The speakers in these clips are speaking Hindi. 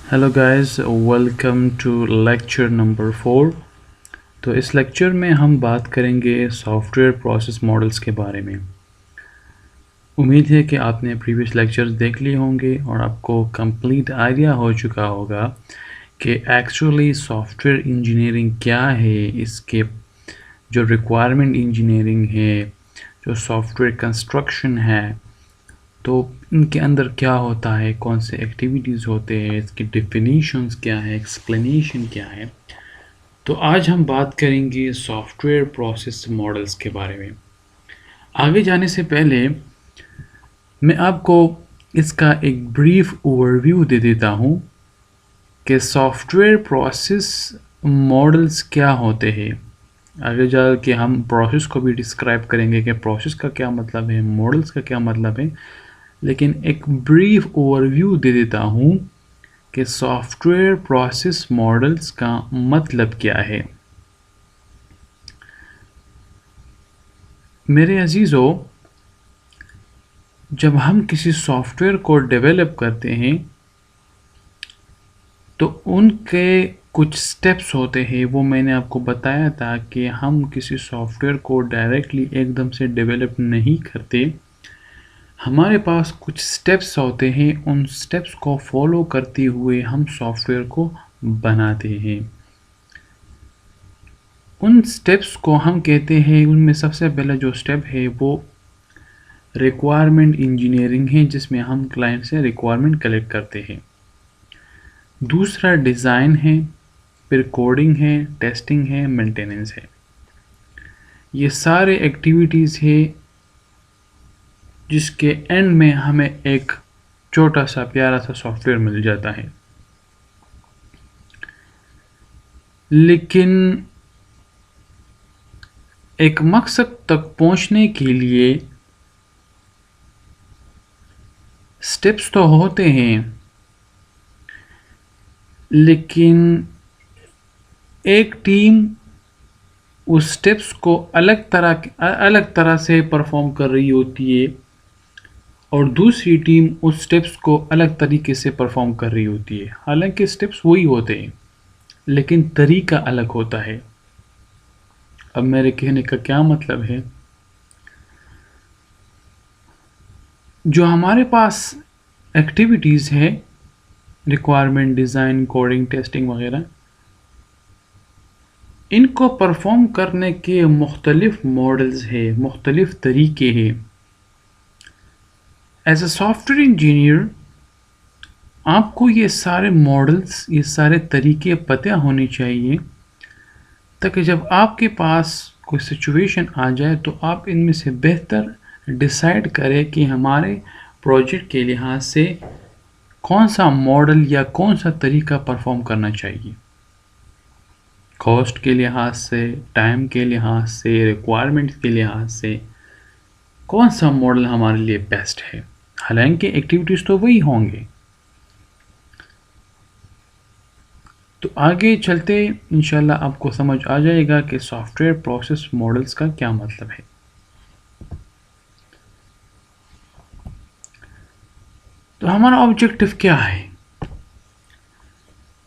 Hello guys, welcome to lecture number 4। तो इस लेक्चर में हम बात करेंगे सॉफ्टवेयर प्रोसेस मॉडल्स के बारे में। उम्मीद है कि आपने प्रीवियस लेक्चर्स देख लिए होंगे और आपको कंप्लीट आइडिया हो चुका होगा कि एक्चुअली सॉफ्टवेयर इंजीनियरिंग क्या है, इसके जो रिक्वायरमेंट इंजीनियरिंग है, जो सॉफ्टवेयर कंस्ट्रक्शन है, तो इनके अंदर क्या होता है, कौन से एक्टिविटीज़ होते हैं, इसकी डेफिनेशंस क्या है, एक्सप्लेनेशन क्या है। तो आज हम बात करेंगे सॉफ्टवेयर प्रोसेस मॉडल्स के बारे में। आगे जाने से पहले मैं आपको इसका एक ब्रीफ ओवरव्यू दे देता हूँ कि सॉफ्टवेयर प्रोसेस मॉडल्स क्या होते हैं। आगे जा के हम प्रोसेस को भी डिस्क्राइब करेंगे कि प्रोसेस का क्या मतलब है, मॉडल्स का क्या मतलब है, लेकिन एक ब्रीफ ओवरव्यू दे देता हूँ कि सॉफ्टवेयर प्रोसेस मॉडल्स का मतलब क्या है। मेरे अजीज़ों, जब हम किसी सॉफ्टवेयर को डेवलप करते हैं तो उनके कुछ स्टेप्स होते हैं। वो मैंने आपको बताया था कि हम किसी सॉफ्टवेयर को डायरेक्टली एकदम से डेवलप नहीं करते। हमारे पास कुछ स्टेप्स होते हैं, उन स्टेप्स को फॉलो करते हुए हम सॉफ्टवेयर को बनाते हैं। उन स्टेप्स को हम कहते हैं, उनमें सबसे पहला जो स्टेप है वो रिक्वायरमेंट इंजीनियरिंग है, जिसमें हम क्लाइंट से रिक्वायरमेंट कलेक्ट करते हैं। दूसरा डिज़ाइन है, फिर कोडिंग है, टेस्टिंग है, मेंटेनेंस है। ये सारे एक्टिविटीज़ है जिसके एंड में हमें एक छोटा सा प्यारा सा सॉफ्टवेयर मिल जाता है। लेकिन एक मकसद तक पहुंचने के लिए स्टेप्स तो होते हैं, लेकिन एक टीम उस स्टेप्स को अलग तरह से परफॉर्म कर रही होती है और दूसरी टीम उस स्टेप्स को अलग तरीके से परफॉर्म कर रही होती है। हालांकि स्टेप्स वही होते हैं, लेकिन तरीका अलग होता है। अब मेरे कहने का क्या मतलब है, जो हमारे पास एक्टिविटीज़ है, रिक्वायरमेंट, डिज़ाइन, कोडिंग, टेस्टिंग वगैरह, इनको परफॉर्म करने के मुख्तलिफ मॉडल्स है, मुख्तलिफ तरीके हैं। एज अ सॉफ्टवेयर इंजीनियर आपको ये सारे मॉडल्स, ये सारे तरीके पता होने चाहिए, ताकि जब आपके पास कोई सिचुएशन आ जाए तो आप इनमें से बेहतर डिसाइड करें कि हमारे प्रोजेक्ट के लिहाज से कौन सा मॉडल या कौन सा तरीका परफॉर्म करना चाहिए। कॉस्ट के लिहाज से, टाइम के लिहाज से, रिक्वायरमेंट के लिहाज से कौन सा मॉडल हमारे लिए बेस्ट है। हालांकि एक्टिविटीज़ तो वही होंगे। तो आगे चलते इंशाल्लाह आपको समझ आ जाएगा कि सॉफ्टवेयर प्रोसेस मॉडल्स का क्या मतलब है। तो हमारा ऑब्जेक्टिव क्या है,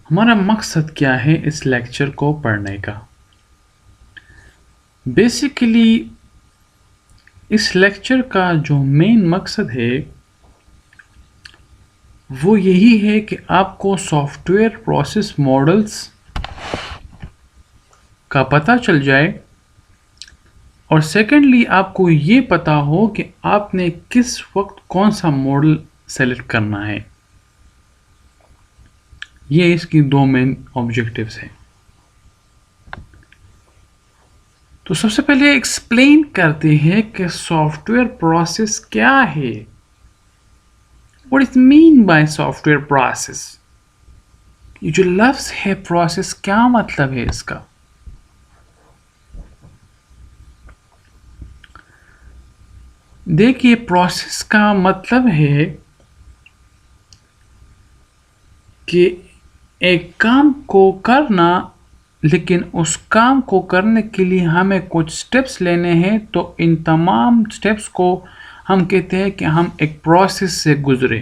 हमारा मकसद क्या है इस लेक्चर को पढ़ने का। बेसिकली इस लेक्चर का जो मेन मकसद है वो यही है कि आपको सॉफ्टवेयर प्रोसेस मॉडल्स का पता चल जाए और सेकेंडली आपको ये पता हो कि आपने किस वक्त कौन सा मॉडल सेलेक्ट करना है। ये इसकी दो मेन ऑब्जेक्टिव्स हैं। तो सबसे पहले एक्सप्लेन करते हैं कि सॉफ्टवेयर प्रोसेस क्या है। What is mean by software process. ये जो लफ्ज है प्रोसेस, क्या मतलब है इसका। देखिए, प्रोसेस का मतलब है कि एक काम को करना, लेकिन उस काम को करने के लिए हमें कुछ स्टेप्स लेने हैं। तो इन तमाम स्टेप्स को हम कहते हैं कि हम एक प्रोसेस से गुजरे।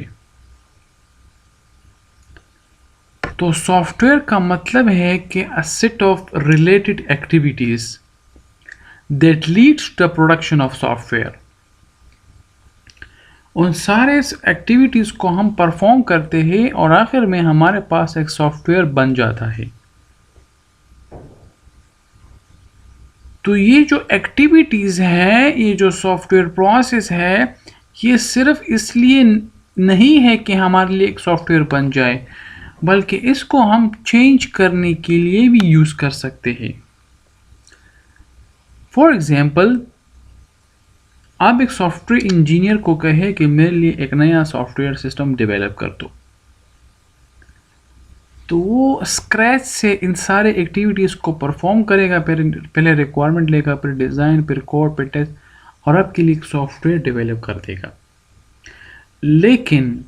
तो सॉफ्टवेयर का मतलब है कि a set of related activities that leads to the production of software. उन सारे एक्टिविटीज को हम परफॉर्म करते हैं और आखिर में हमारे पास एक सॉफ्टवेयर बन जाता है। तो ये जो एक्टिविटीज है, ये जो सॉफ्टवेयर प्रोसेस है, ये सिर्फ इसलिए नहीं है कि हमारे लिए एक सॉफ्टवेयर बन जाए, बल्कि इसको हम चेंज करने के लिए भी यूज कर सकते हैं। फॉर एग्जाम्पल, आप एक सॉफ्टवेयर इंजीनियर को कहे कि मेरे लिए एक नया सॉफ्टवेयर सिस्टम डेवलप कर दो, तो वो स्क्रैच से इन सारे एक्टिविटीज़ को परफॉर्म करेगा। पहले रिक्वायरमेंट लेगा, फिर डिज़ाइन, फिर कोड, फिर टेस्ट, और आपके लिए एक सॉफ्टवेयर डेवलप कर देगा। लेकिन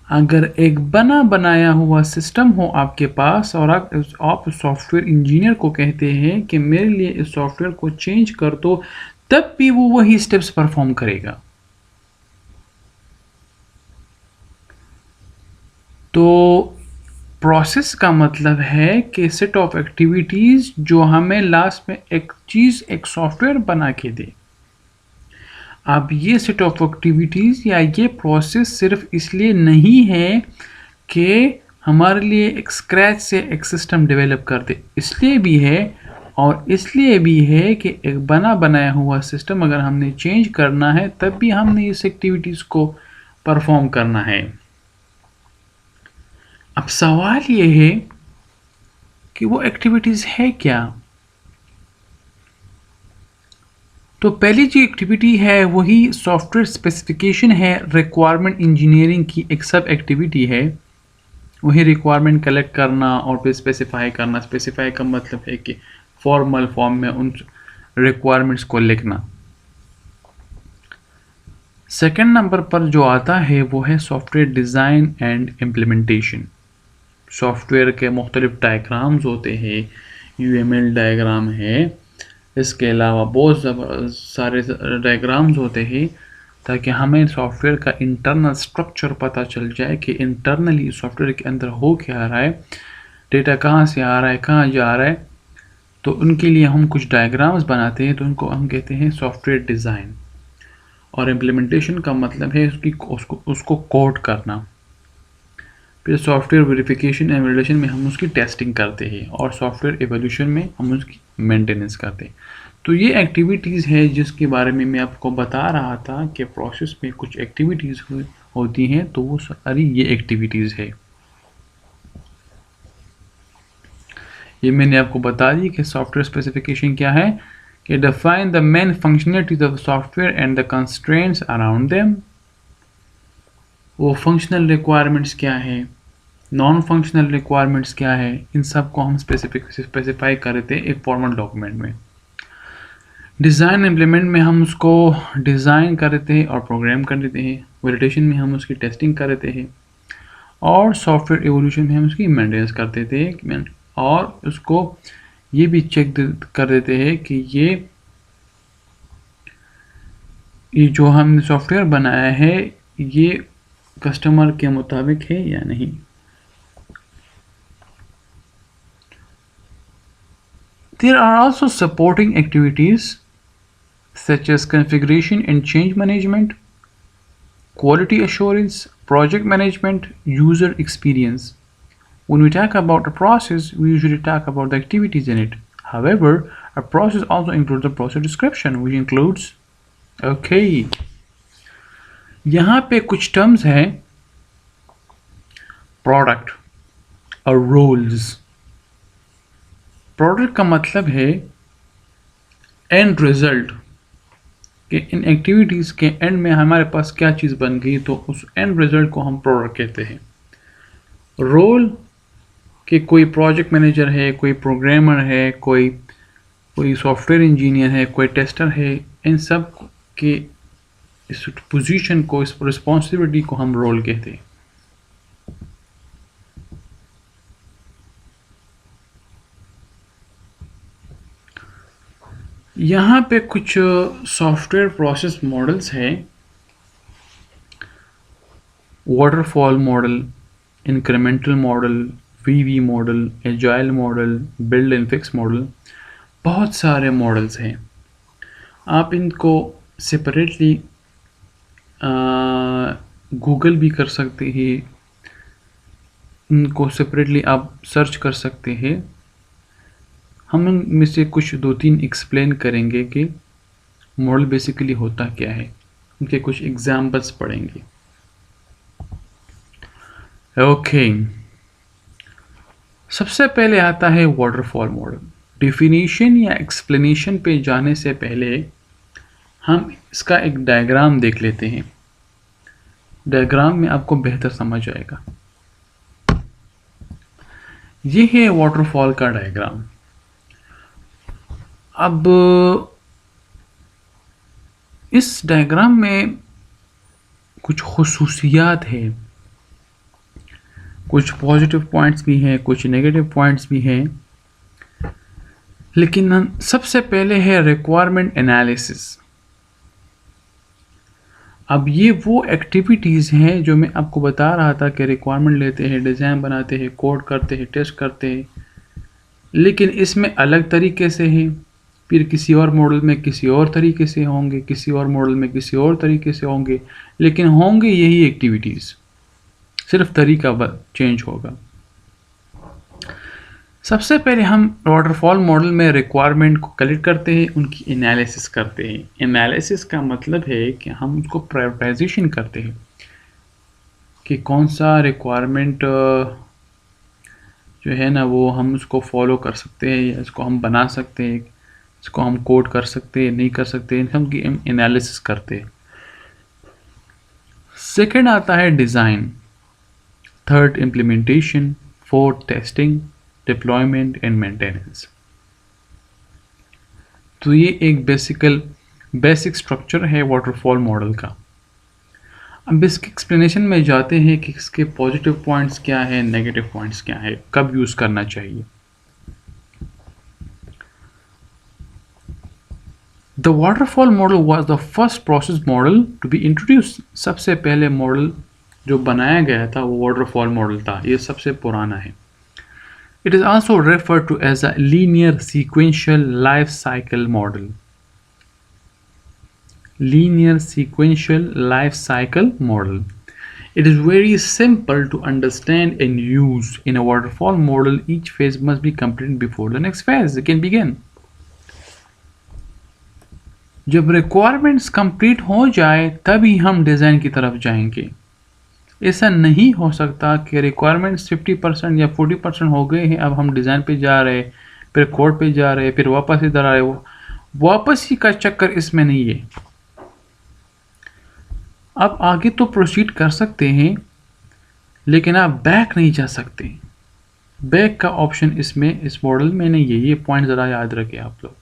अगर एक बना बनाया हुआ सिस्टम हो आपके पास और आप सॉफ्टवेयर इंजीनियर को कहते हैं कि मेरे लिए इस सॉफ्टवेयर को चेंज कर दो, तब भी वो वही स्टेप्स परफॉर्म करेगा। तो प्रोसेस का मतलब है कि सेट ऑफ एक्टिविटीज जो हमें लास्ट में एक चीज, एक सॉफ्टवेयर बना के दे। अब ये सेट ऑफ एक्टिविटीज या ये प्रोसेस सिर्फ इसलिए नहीं है कि हमारे लिए एक स्क्रैच से एक सिस्टम डेवलप कर दे, इसलिए भी है, और इसलिए भी है कि एक बना बनाया हुआ सिस्टम अगर हमने चेंज करना है तब भी हमने इस एक्टिविटीज को परफॉर्म करना है। अब सवाल ये है कि वो एक्टिविटीज है क्या। तो पहली जो एक्टिविटी है वही सॉफ्टवेयर स्पेसिफिकेशन है, रिक्वायरमेंट इंजीनियरिंग की एक सब एक्टिविटी है। वही रिक्वायरमेंट कलेक्ट करना और फिर स्पेसिफाई करना। स्पेसिफाई का मतलब है कि फॉर्मल फॉर्म में उन रिक्वायरमेंट्स को लिखना। सेकंड नंबर पर जो आता है वो है software design and implementation. Software के मुख्तलिफ डायग्राम्स होते हैं, UML डायग्राम है, इसके अलावा बहुत सारे डायग्राम्स होते हैं ताकि हमें सॉफ्टवेयर का इंटरनल स्ट्रक्चर पता चल जाए कि इंटरनली सॉफ्टवेयर के अंदर हो क्या रहा है, डेटा कहाँ से आ रहा है, कहाँ जा रहा है। तो उनके लिए हम कुछ डायग्राम्स बनाते हैं, तो उनको हम कहते हैं सॉफ्टवेयर डिज़ाइन। और इम्प्लीमेंटेशन का मतलब है उसको कोड करना। फिर सॉफ्टवेयर वेरिफिकेशन एंड वैलिडेशन में हम उसकी टेस्टिंग करते हैं, और सॉफ्टवेयर एवोल्यूशन में हम उसकी मेंटेनेंस करते हैं। तो ये एक्टिविटीज़ है जिसके बारे में मैं आपको बता रहा था कि प्रोसेस में कुछ एक्टिविटीज़ होती हैं, तो वो सारी ये एक्टिविटीज़ है। ये मैंने आपको बता दी कि सॉफ्टवेयर स्पेसिफिकेशन क्या है, कि define the main functionalities of software and the constraints around them. वो फंक्शनल रिक्वायरमेंट्स क्या है, नॉन फंक्शनल रिक्वायरमेंट्स क्या है, इन सब को हम स्पेसिफाई कर देते हैं एक फॉर्मल डॉक्यूमेंट में। डिज़ाइन इम्प्लीमेंट में हम उसको डिज़ाइन कर देते हैं और प्रोग्राम कर देते हैं। वैलिडेशन में हम उसकी टेस्टिंग कर देते हैं, और सॉफ्टवेयर एवोल्यूशन में हम उसकी मेंटेनेंस कर देते हैं, और उसको ये भी चेक कर देते हैं कि ये जो हमने सॉफ्टवेयर बनाया है ये कस्टमर के मुताबिक है या नहीं। There are also supporting activities such as configuration and change management, quality assurance, project management, user experience. When we talk about a process, we usually talk about the activities in it. However, a process also includes a process description, which includes, okay, यहाँ पे कुछ टर्म्स हैं, प्रोडक्ट और रोल्स। प्रोडक्ट का मतलब है एंड रिजल्ट, कि इन एक्टिविटीज़ के एंड में हमारे पास क्या चीज़ बन गई, तो उस एंड रिजल्ट को हम प्रोडक्ट कहते हैं। रोल कि कोई प्रोजेक्ट मैनेजर है, कोई प्रोग्रामर है, कोई सॉफ्टवेयर इंजीनियर है, कोई टेस्टर है, इन सब के इस पोजीशन को, इस रिस्पॉन्सिबिलिटी को हम रोल कहते हैं। यहाँ पे कुछ सॉफ्टवेयर प्रोसेस मॉडल्स हैं, waterfall model, incremental model, V V model, agile model, build and fix model, बहुत सारे मॉडल्स हैं। आप इनको सेपरेटली गूगल भी कर सकते हैं, इनको सेपरेटली आप सर्च कर सकते हैं। हम इनमें से कुछ 2-3 एक्सप्लेन करेंगे कि मॉडल बेसिकली होता क्या है, उनके कुछ एग्जाम्पल्स पढ़ेंगे। ओके, सबसे पहले आता है वाटरफॉल मॉडल। डिफिनीशन या एक्सप्लेनेशन पे जाने से पहले हम इसका एक डायग्राम देख लेते हैं। डायग्राम में आपको बेहतर समझ आएगा। ये है वाटरफॉल का डायग्राम। अब इस डायग्राम में कुछ खुसूसियात है, कुछ पॉजिटिव पॉइंट्स भी हैं, कुछ नेगेटिव पॉइंट्स भी हैं, लेकिन सबसे पहले है रिक्वायरमेंट एनालिसिस। अब ये वो एक्टिविटीज़ हैं जो मैं आपको बता रहा था कि रिक्वायरमेंट लेते हैं, डिज़ाइन बनाते हैं, कोड करते हैं, टेस्ट करते हैं, लेकिन इसमें अलग तरीके से है। फिर किसी और मॉडल में किसी और तरीके से होंगे, किसी और मॉडल में किसी और तरीके से होंगे, लेकिन होंगे यही एक्टिविटीज़, सिर्फ तरीका चेंज होगा। सबसे पहले हम वाटरफॉल मॉडल में रिक्वायरमेंट को कलेक्ट करते हैं, उनकी एनालिसिस करते हैं। एनालिसिस का मतलब है कि हम उसको प्रायोरिटाइजेशन करते हैं कि कौन सा रिक्वायरमेंट जो है ना वो हम उसको फॉलो कर सकते हैं, या इसको हम बना सकते हैं, इसको हम कोड कर सकते हैं, नहीं कर सकते, हम एनालिसिस करते हैं। सेकेंड आता है design, third implementation, fourth testing, deployment and maintenance. तो ये एक बेसिक स्ट्रक्चर है वाटरफॉल मॉडल का। अब इसके एक्सप्लेनेशन में जाते हैं कि इसके पॉजिटिव पॉइंट्स क्या है, नेगेटिव पॉइंट्स क्या है, कब यूज करना चाहिए। The waterfall model was the first process model to be introduce. सबसे पहले मॉडल जो बनाया गया था वो वाटरफॉल मॉडल था, ये सबसे पुराना है। It is also referred to as a linear sequential life cycle model. Linear sequential life cycle model. It is very simple to understand and use. In a waterfall model, each phase must be completed before the next phase can begin. जब requirements complete हो जाए तभी हम डिज़ाइन की तरफ जाएंगे। ऐसा नहीं हो सकता कि रिक्वायरमेंट्स 50% या 40% हो गए हैं, अब हम डिज़ाइन पे जा रहे, फिर कोड पे जा रहे, फिर वापस इधर आ रहे। वापस ही का चक्कर इसमें नहीं है। आप आगे तो प्रोसीड कर सकते हैं, लेकिन आप बैक नहीं जा सकते। बैक का ऑप्शन इसमें इस मॉडल में नहीं है। ये पॉइंट ज़रा याद रखें आप लोग,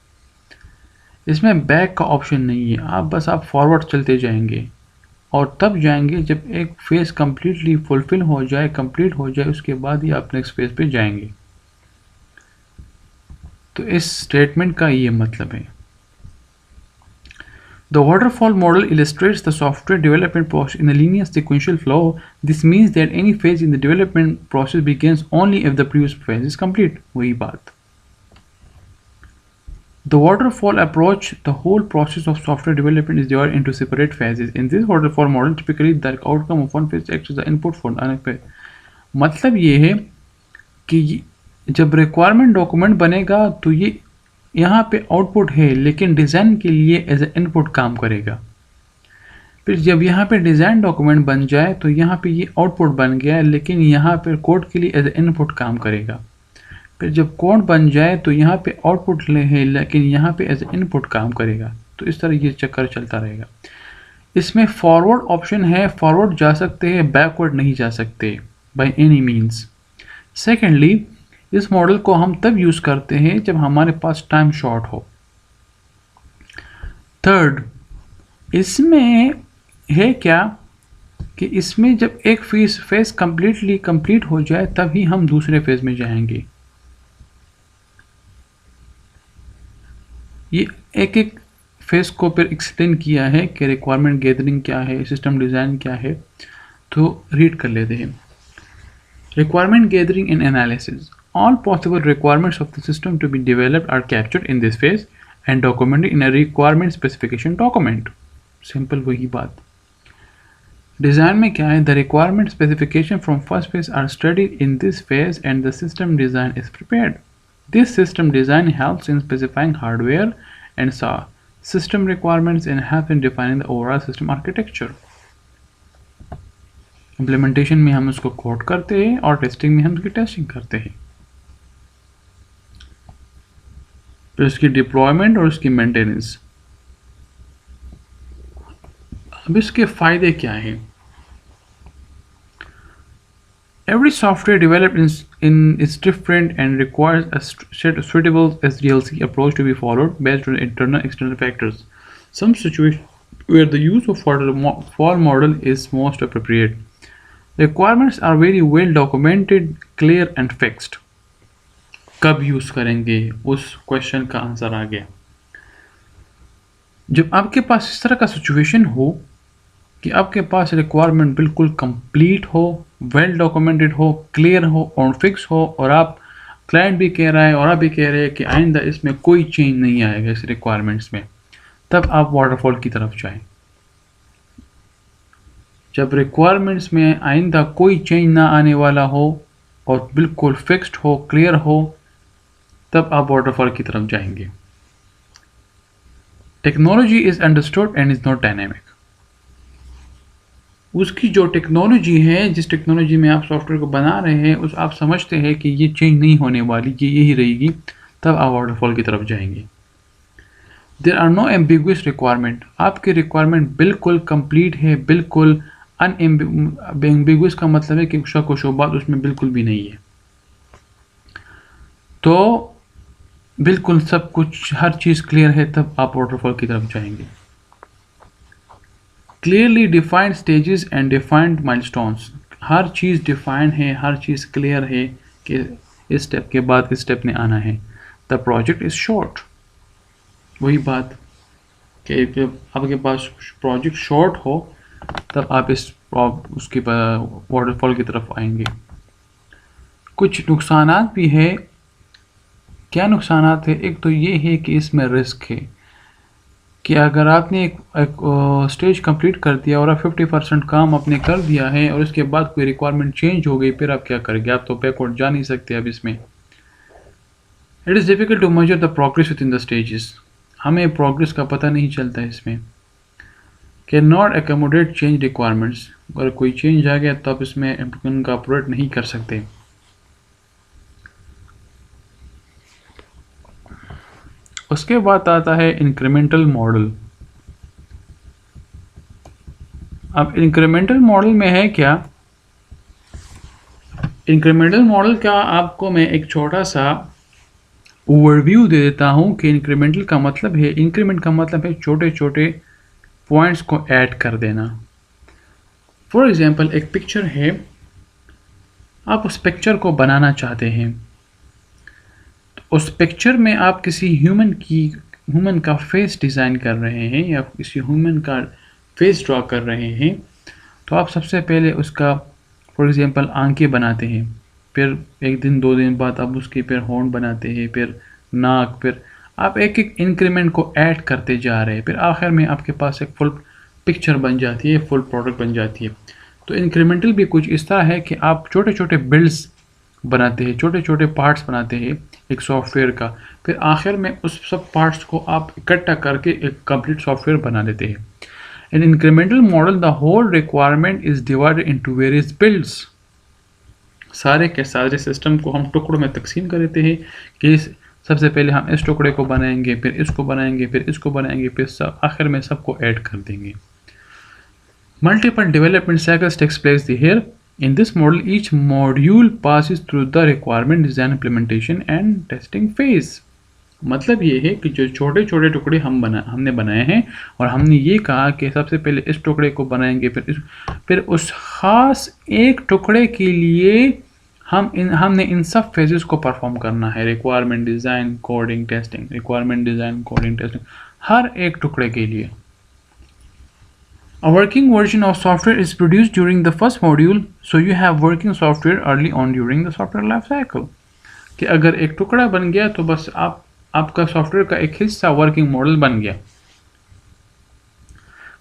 इसमें बैक का ऑप्शन नहीं है। आप फॉरवर्ड चलते जाएंगे और तब जाएंगे जब एक फेज़ कम्प्लीटली फुलफिल हो जाए, कंप्लीट हो जाए, उसके बाद ही आप नेक्स्ट फेज़ पे जाएंगे। तो इस स्टेटमेंट का ये मतलब है। The waterfall model illustrates the software development process in a linear sequential flow. This means that any phase in the development process begins only if the previous phase is complete. वही बात। The waterfall approach, the whole process of software development is divided into separate phases. In this waterfall model, typically the outcome of one phase acts as the input for the next phase. मतलब ये है कि जब रिक्वायरमेंट डॉक्यूमेंट बनेगा तो ये यहाँ पे आउटपुट है, लेकिन डिज़ाइन के लिए एज ए इनपुट काम करेगा। फिर जब यहाँ पे डिज़ाइन डॉक्यूमेंट बन जाए तो यहाँ पे ये आउटपुट बन गया, लेकिन यहाँ पे कोड के लिए एज ए इनपुट काम करेगा। फिर जब कोड बन जाए तो यहाँ पे आउटपुट है, लेकिन यहाँ पे एज ए इनपुट काम करेगा। तो इस तरह ये चक्कर चलता रहेगा। इसमें फॉरवर्ड ऑप्शन है, फॉरवर्ड जा सकते हैं, बैकवर्ड नहीं जा सकते बाय एनी मीन्स। सेकेंडली, इस मॉडल को हम तब यूज़ करते हैं जब हमारे पास टाइम शॉर्ट हो। थर्ड, इसमें है क्या कि इसमें जब एक फेज कंप्लीट हो जाए तभी हम दूसरे फेज में जाएंगे। ये एक एक फेज को फिर एक्सप्लेन किया है कि रिक्वायरमेंट गैदरिंग क्या है, सिस्टम डिज़ाइन क्या है। तो रीड कर लेते हैं। Requirement gathering and analysis. All possible requirements of the system to be developed are captured in this phase and documented in a requirement specification document. Simple वही बात. डिज़ाइन में क्या है? The requirement specification from first phase are studied in this phase and the system design is prepared. This system design helps in specifying hardware and system requirements and helps in defining the overall system architecture. Implementation में हम उसको कोड करते हैं और टेस्टिंग में हम उसकी टेस्टिंग करते हैं. फिर उसकी डिप्लॉयमेंट और उसकी मेंटेनेंस. अब इसके फायदे क्या हैं? Every software developed is different and requires a suitable SDLC approach to be followed based on internal and external factors. Some situations where the use of fall model is most appropriate. Requirements are very well documented, clear and fixed. कब यूज़ करेंगे उस क्वेश्चन का आंसर आ गया. जब आपके पास इस तरह का सिचुएशन हो कि आपके पास रिक्वायरमेंट बिल्कुल कंप्लीट हो, वेल डॉक्यूमेंटेड हो, क्लियर हो और फिक्स हो और आप क्लाइंट भी कह रहा है और आप भी कह रहे हैं कि आइंदा इसमें कोई चेंज नहीं आएगा इस रिक्वायरमेंट्स में, तब आप वाटरफॉल की तरफ जाएं. जब रिक्वायरमेंट्स में आइंदा कोई चेंज ना आने वाला हो और बिल्कुल फिक्स्ड हो, क्लियर हो, तब आप वाटरफॉल की तरफ जाएंगे. Technology is understood and is not dynamic. उसकी जो टेक्नोलॉजी है, जिस टेक्नोलॉजी में आप सॉफ्टवेयर को बना रहे हैं, उस आप समझते हैं कि ये चेंज नहीं होने वाली, ये यही रहेगी, तब आप वाटरफॉल की तरफ जाएंगे. There are no ambiguous requirement. आपकी रिक्वायरमेंट बिल्कुल कंप्लीट है, बिल्कुल अनएम्बिगुअस का मतलब है कि शक व शुबहत उसमें बिल्कुल भी नहीं है. तो बिल्कुल सब कुछ, हर चीज़ क्लियर है, तब आप वाटरफॉल की तरफ जाएंगे. Clearly defined stages and defined milestones. Her cheese defined है, हर चीज़ क्लियर है कि इस स्टेप के बाद इस स्टेप ने आना है. The project is short. वही बात कि जब आपके पास प्रोजेक्ट शॉर्ट हो तब आप उसके वाटरफॉल की तरफ आएंगे. कुछ नुकसानात भी है. क्या नुकसानात है? एक तो ये है कि इसमें रिस्क है कि अगर आपने एक स्टेज कंप्लीट कर दिया और आप 50% काम आपने कर दिया है और उसके बाद कोई रिक्वायरमेंट चेंज हो गई, फिर आप क्या करेंगे? आप तो बैकवर्ड जा नहीं सकते अब इसमें. It is difficult to measure the progress within the stages. हमें प्रोग्रेस का पता नहीं चलता इसमें. Can not accommodate change requirements. अगर कोई चेंज आ गया तो आप इसमें उनका ऑपरेट नहीं कर सकते. उसके बाद आता है इंक्रीमेंटल मॉडल. अब इंक्रीमेंटल मॉडल में है क्या? इंक्रीमेंटल मॉडल का आपको मैं एक छोटा सा ओवरव्यू दे देता हूँ कि इंक्रीमेंटल का मतलब है, इंक्रीमेंट का मतलब है छोटे छोटे पॉइंट्स को ऐड कर देना. फॉर एग्जांपल एक पिक्चर है, आप उस पिक्चर को बनाना चाहते हैं. उस पिक्चर में आप किसी ह्यूमन का फेस डिज़ाइन कर रहे हैं या किसी ह्यूमन का फेस ड्रॉ कर रहे हैं, तो आप सबसे पहले उसका फॉर एग्जांपल आंखें बनाते हैं. फिर एक दिन 2 दिन बाद आप उसके फिर होंठ बनाते हैं, फिर नाक, फिर आप एक एक इंक्रीमेंट को ऐड करते जा रहे हैं. फिर आखिर में आपके पास एक फुल पिक्चर बन जाती है, फुल प्रोडक्ट बन जाती है. तो इंक्रीमेंटल भी कुछ इस तरह है कि आप छोटे छोटे बिल्ड्स बनाते हैं, छोटे छोटे पार्ट्स बनाते हैं एक सॉफ्टवेयर का. फिर आखिर में उस सब पार्ट्स को आप इकट्ठा करके एक कंप्लीट सॉफ्टवेयर बना देते हैं. In incremental model the whole requirement is divided into various builds. सारे के सारे सिस्टम को हम टुकड़ों में तकसीम कर देते हैं कि सबसे पहले हम इस टुकड़े को बनाएंगे, फिर इसको बनाएंगे, फिर इसको बनाएंगे, फिर आखिर में सबको ऐड कर देंगे. Multiple development cycles takes place here. In this model, each module passes through the requirement design, implementation and testing phase. मतलब ये है कि जो छोटे छोटे टुकड़े हमने बनाए हैं और हमने ये कहा कि सबसे पहले इस टुकड़े को बनाएंगे, फिर उस ख़ास एक टुकड़े के लिए हमने इन सब फेजेस को परफॉर्म करना है. Requirement design, coding, testing, requirement design, coding, testing, हर एक टुकड़े के लिए. A working version of software is produced during the first module, so you have working software early on during the software life cycle. कि अगर एक टुकड़ा बन गया तो बस आपका सॉफ्टवेयर का एक हिस्सा वर्किंग मॉडल बन गया.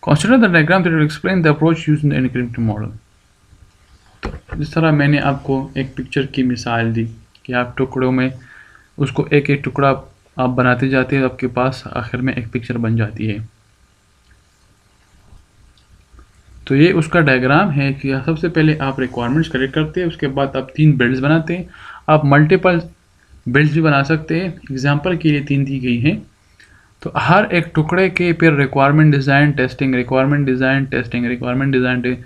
Consider the diagram that will explain the approach used in the incremental model. तो जिस तरह मैंने आपको एक पिक्चर की मिसाल दी कि आप टुकड़ों में उसको एक एक टुकड़ा आप बनाते जाते हैं, आपके पास आखिर में एक पिक्चर बन जाती है. तो ये उसका डायग्राम है कि सबसे पहले आप रिक्वायरमेंट्स कलेक्ट करते हैं, उसके बाद आप 3 बिल्ड्स बनाते हैं. आप मल्टीपल बिल्ड्स भी बना सकते हैं. एग्जांपल के लिए 3 दी गई हैं. तो हर एक टुकड़े के फिर requirement design testing, requirement design testing, requirement design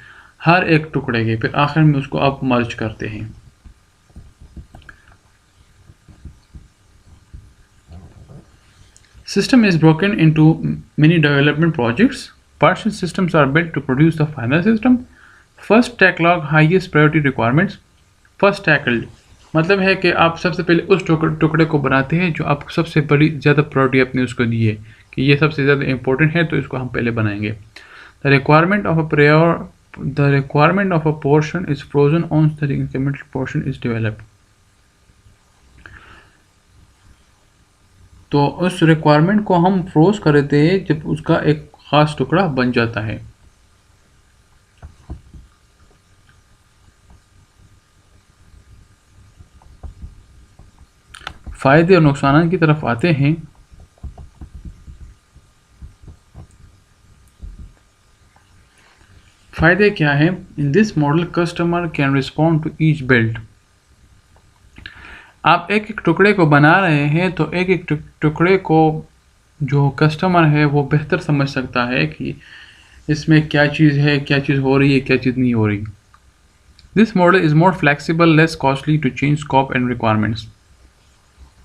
हर एक टुकड़े के फिर आखिर में उसको आप मर्ज करते हैं. System is broken into many development projects. Partial systems are built to produce the final system. First backlog highest priority requirements. First tackled मतलब है कि आप सबसे पहले उस टुकड़े को बनाते हैं जो आप सबसे बड़ी ज़्यादा प्रायोरिटी अपने उसको दी है कि ये सबसे ज़्यादा इंपॉर्टेंट है, तो इसको हम पहले बनाएंगे. The requirement of a portion is frozen once the incremental portion is developed. तो उस रिक्वायरमेंट को हम फ्रोज कर देते हैं जब उसका एक ख़ास टुकड़ा बन जाता है. फ़ायदे और नुकसान की तरफ आते हैं. फ़ायदे क्या है? In this model customer can respond to each build. आप एक एक टुकड़े को बना रहे हैं तो एक एक टुकड़े को जो कस्टमर है वो बेहतर समझ सकता है कि इसमें क्या चीज़ है, क्या चीज़ हो रही है, क्या चीज़ नहीं हो रही. This model is more flexible, less costly to change scope and requirements.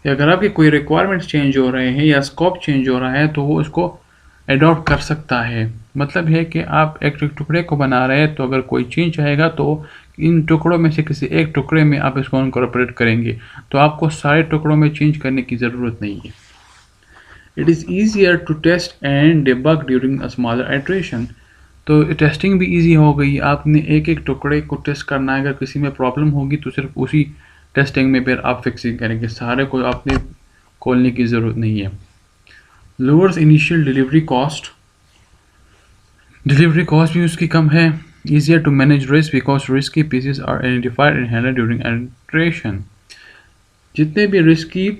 अगर आपके कोई रिक्वायरमेंट्स चेंज हो रहे हैं या स्कोप चेंज हो रहा है तो वो उसको एडॉप्ट कर सकता है. मतलब है कि आप एक टुकड़े को बना रहे हैं तो अगर कोई चेंज आएगा तो इन टुकड़ों में से किसी एक टुकड़े में आप इसको इनकॉर्पोरेट करेंगे, तो आपको सारे टुकड़ों में चेंज करने की ज़रूरत नहीं है. It is easier to test and debug during a smaller iteration. तो टेस्टिंग भी ईजी हो गई. आपने एक एक टुकड़े को टेस्ट करना है, अगर किसी में प्रॉब्लम होगी तो सिर्फ उसी टेस्टिंग में फिर आप फिक्सिंग करेंगे, सारे को आपने खोलने की ज़रूरत नहीं है. Lowers initial delivery cost. Delivery cost भी उसकी कम है. Easier to manage risk because risky pieces are identified and handled during iteration. जितने भी रिस्की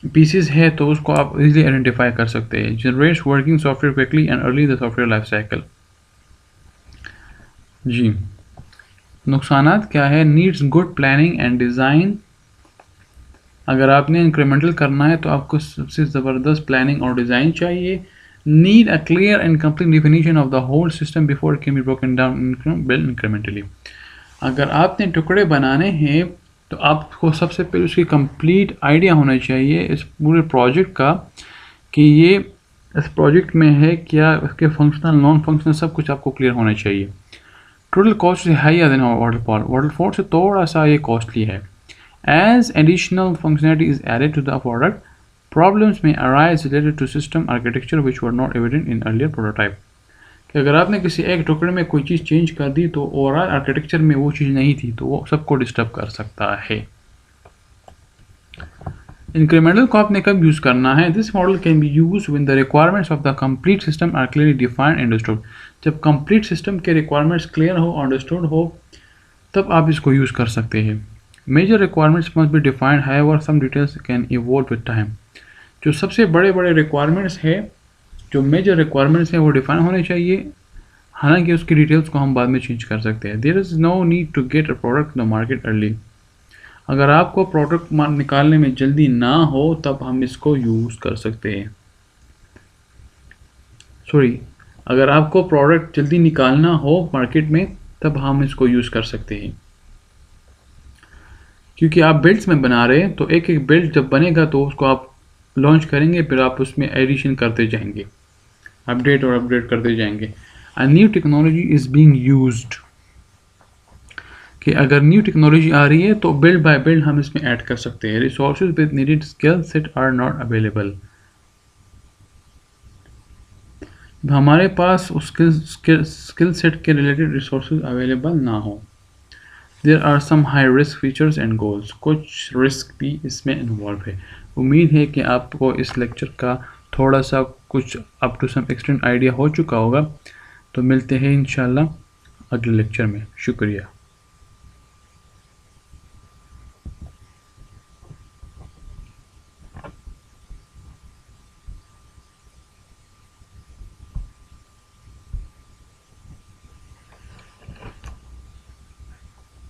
पीसेस है तो उसको आप इजीली आइडेंटिफाई कर सकते हैं. Generates working software quickly and early the software life cycle. जी, नुकसानात क्या है? Needs good planning and design. अगर आपने इंक्रीमेंटल करना है तो आपको सबसे ज़बरदस्त प्लानिंग और डिज़ाइन चाहिए. Need a clear and complete definition of the whole system before it can be broken down build incrementally. अगर आपने टुकड़े बनाने हैं तो आपको सबसे पहले उसकी कंप्लीट आइडिया होना चाहिए इस पूरे प्रोजेक्ट का कि ये इस प्रोजेक्ट में है क्या, उसके फंक्शनल नॉन फंक्शनल सब कुछ आपको क्लियर होना चाहिए. Total cost is high then waterfall से थोड़ा सा ये कॉस्टली है. As additional functionality is added to the product, problems may arise related to system architecture which were not evident in earlier prototype. कि अगर आपने किसी एक टुकड़े में कोई चीज़ चेंज कर दी तो ओवरऑल आर्किटेक्चर में वो चीज़ नहीं थी, तो वो सबको डिस्टर्ब कर सकता है. इंक्रीमेंटल को आपने कब यूज़ करना है? This model can be use when the requirements of the complete system are clearly defined and understood. जब कंप्लीट सिस्टम के रिक्वायरमेंट्स क्लियर हो, अंडरस्टूड हो, तब आप इसको यूज़ कर सकते हैं. Major requirements must be defined, however some details can evolve with time. जो सबसे बड़े बड़े requirements है, जो major requirements हैं वो define होने चाहिए, हालांकि उसकी details को हम बाद में change कर सकते हैं. There is no need to get a product in the market early. अगर आपको product निकालने में जल्दी ना हो तब हम इसको use कर सकते हैं. अगर आपको product जल्दी निकालना हो market में तब हम इसको use कर सकते हैं. क्योंकि आप बिल्ड्स में बना रहे हैं तो एक एक बिल्ड जब बनेगा तो उसको आप लॉन्च करेंगे, फिर आप उसमें एडिशन करते जाएंगे, अपडेट और अपडेट करते जाएंगे. A new technology is being used. कि अगर न्यू टेक्नोलॉजी आ रही है तो बिल्ड बाय बिल्ड हम इसमें ऐड कर सकते हैं. Resources with needed skill set are not available. हमारे पास उस स्किल सेट के रिलेटेड रिसोर्सेज अवेलेबल ना हो। There are some high risk features and goals, कुछ रिस्क भी इसमें इन्वॉल्व है। उम्मीद है कि आपको इस लेक्चर का थोड़ा सा कुछ up to some extent idea हो चुका होगा। तो मिलते हैं इंशाल्लाह अगले लेक्चर में। शुक्रिया।